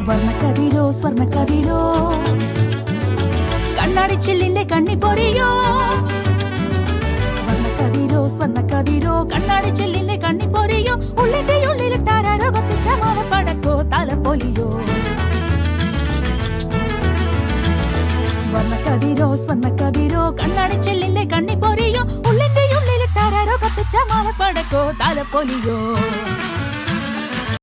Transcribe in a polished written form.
വർണ്ണക്കതിരോ സ്വർണ്ണക്കതിരോ കണ്ണാടി ചില്ലിന്റെ കണ്ണി പൊറിയോ വർണ്ണക്കതിരോ സ്വർണ്ണക്കതിരോ കണ്ണാടി ചില്ലിന്റെ കണ്ണി പൊറിയോ ഉള്ളിന്റെ ഉള്ളിലിട്ടാരോ കത്തിച്ച മാലപ്പടക്കോ തലപ്പൊലിയോ വർണ്ണക്കതിരോ സ്വർണ്ണക്കതിരോ കണ്ണാടി ചില്ലിന്റെ കണ്ണി പൊറിയോ ഉള്ളിന്റെ ഉള്ളിലിട്ടാരോ കത്തിച്ച മാലപ്പടക്കോ തലപ്പൊലിയോ